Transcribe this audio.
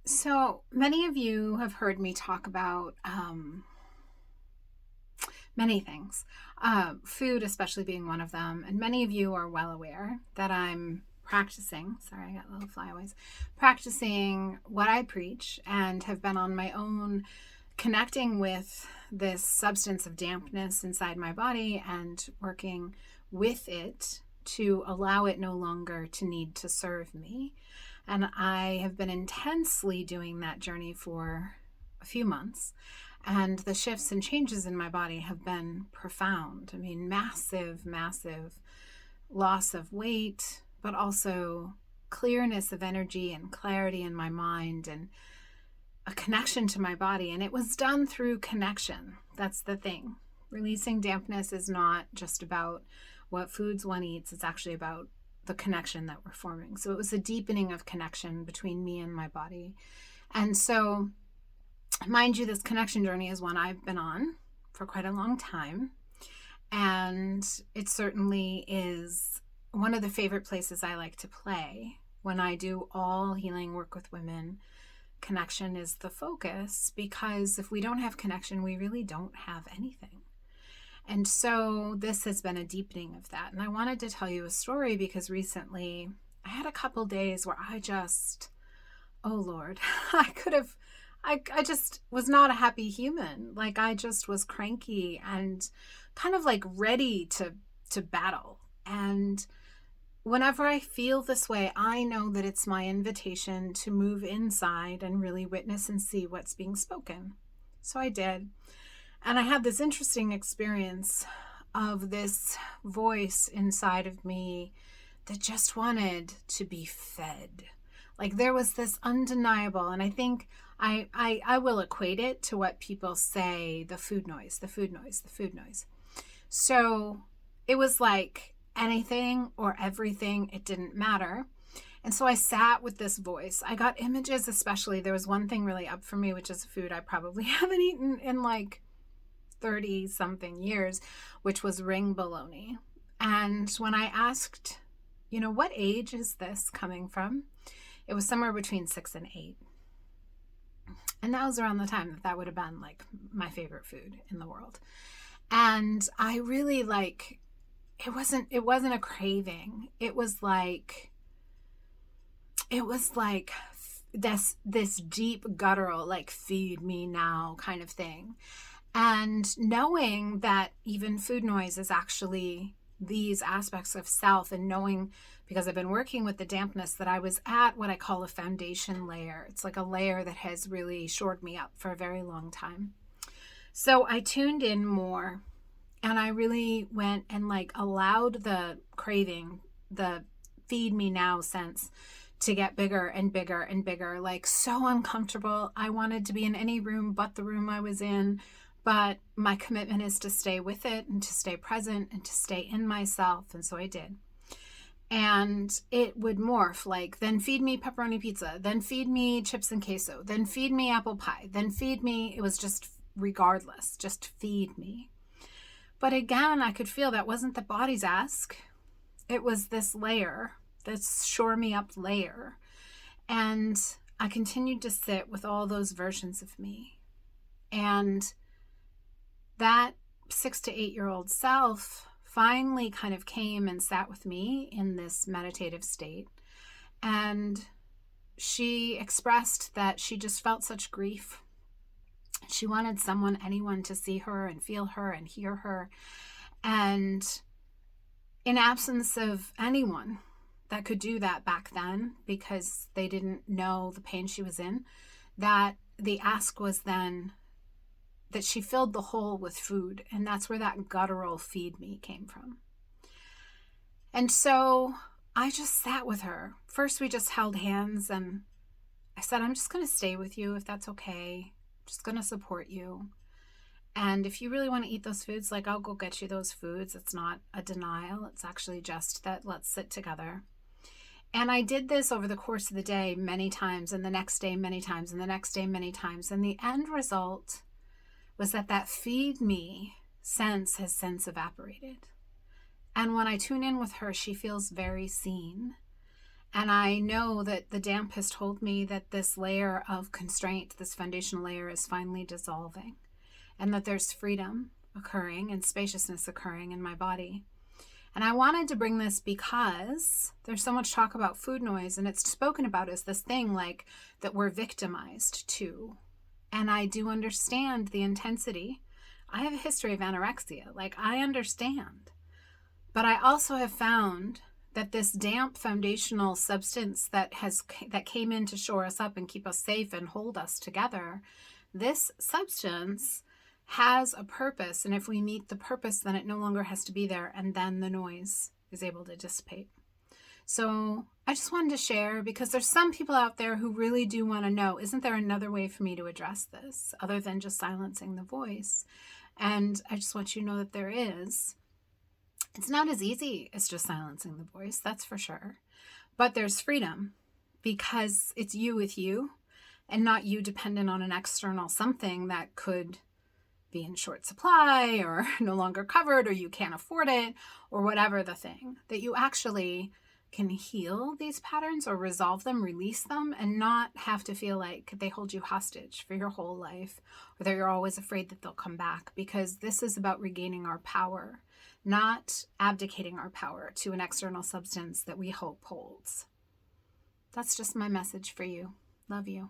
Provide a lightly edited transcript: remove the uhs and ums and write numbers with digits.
So many of you have heard me talk about many things, food especially being one of them. And many of you are well aware that I'm practicing, sorry, I got little flyaways, practicing what I preach and have been on my own connecting with this substance of dampness inside my body and working with it to allow it no longer to need to serve me. And I have been intensely doing that journey for a few months. And the shifts and changes in my body have been profound. I mean, massive, massive loss of weight, but also clearness of energy and clarity in my mind and a connection to my body. And it was done through connection. That's the thing. Releasing dampness is not just about what foods one eats, it's actually about the connection that we're forming. So it was a deepening of connection between me and my body. And so, mind you, this connection journey is one I've been on for quite a long time. And it certainly is one of the favorite places I like to play when I do all healing work with women. Connection is the focus, because if we don't have connection, we really don't have anything. And so this has been a deepening of that. And I wanted to tell you a story because recently I had a couple days where oh Lord, I just was not a happy human. Like I just was cranky and kind of like ready to battle. And whenever I feel this way, I know that it's my invitation to move inside and really witness and see what's being spoken. So I did. And I had this interesting experience of this voice inside of me that just wanted to be fed. Like there was this undeniable, and I think I will equate it to what people say, the food noise, the food noise, the food noise. So it was like anything or everything, it didn't matter. And so I sat with this voice. I got images, especially. There was one thing really up for me, which is a food I probably haven't eaten in like 30 something years, which was ring bologna. And when I asked, what age is this coming from? It was somewhere between 6 and 8. And that was around the time that would have been like my favorite food in the world. And I really it wasn't a craving. It was like this deep guttural, like feed me now kind of thing. And knowing that even food noise is actually these aspects of self, and knowing, because I've been working with the dampness, that I was at what I call a foundation layer. It's like a layer that has really shored me up for a very long time. So I tuned in more, and I really went and like allowed the craving, the feed me now sense, to get bigger and bigger and bigger, like so uncomfortable. I wanted to be in any room but the room I was in. But my commitment is to stay with it and to stay present and to stay in myself. And so I did. And it would morph, like, then feed me pepperoni pizza, then feed me chips and queso, then feed me apple pie, then feed me. It was just regardless, just feed me. But again, I could feel that wasn't the body's ask. It was this layer, this shore me up layer. And I continued to sit with all those versions of me. And that 6 to 8-year-old self finally kind of came and sat with me in this meditative state. And she expressed that she just felt such grief. She wanted anyone to see her and feel her and hear her. And in absence of anyone that could do that back then, because they didn't know the pain she was in, that the ask was then that she filled the hole with food. And that's where that guttural feed me came from. And so I just sat with her. First, we just held hands, and I said, I'm just going to stay with you if that's okay. I'm just going to support you. And if you really want to eat those foods, like, I'll go get you those foods. It's not a denial. It's actually just that let's sit together. And I did this over the course of the day many times, and the next day many times, and the next day many times. And the end result was that feed me sense has since evaporated. And when I tune in with her, she feels very seen. And I know that the damp has told me that this layer of constraint, this foundational layer, is finally dissolving, and that there's freedom occurring and spaciousness occurring in my body. And I wanted to bring this because there's so much talk about food noise, and it's spoken about as this thing like that we're victimized to. And I do understand the intensity. I have a history of anorexia. Like, I understand. But I also have found that this damp foundational substance that came in to shore us up and keep us safe and hold us together, this substance has a purpose, and if we meet the purpose, then it no longer has to be there, and then the noise is able to dissipate. So I just wanted to share, because there's some people out there who really do want to know, isn't there another way for me to address this other than just silencing the voice? And I just want you to know that there is. It's not as easy as just silencing the voice, that's for sure. But there's freedom, because it's you with you, and not you dependent on an external something that could be in short supply or no longer covered, or you can't afford it, or whatever the thing. That you actually can heal these patterns or resolve them, release them, and not have to feel like they hold you hostage for your whole life, or that you're always afraid that they'll come back, because this is about regaining our power, not abdicating our power to an external substance that we hope holds. That's just my message for you. Love you.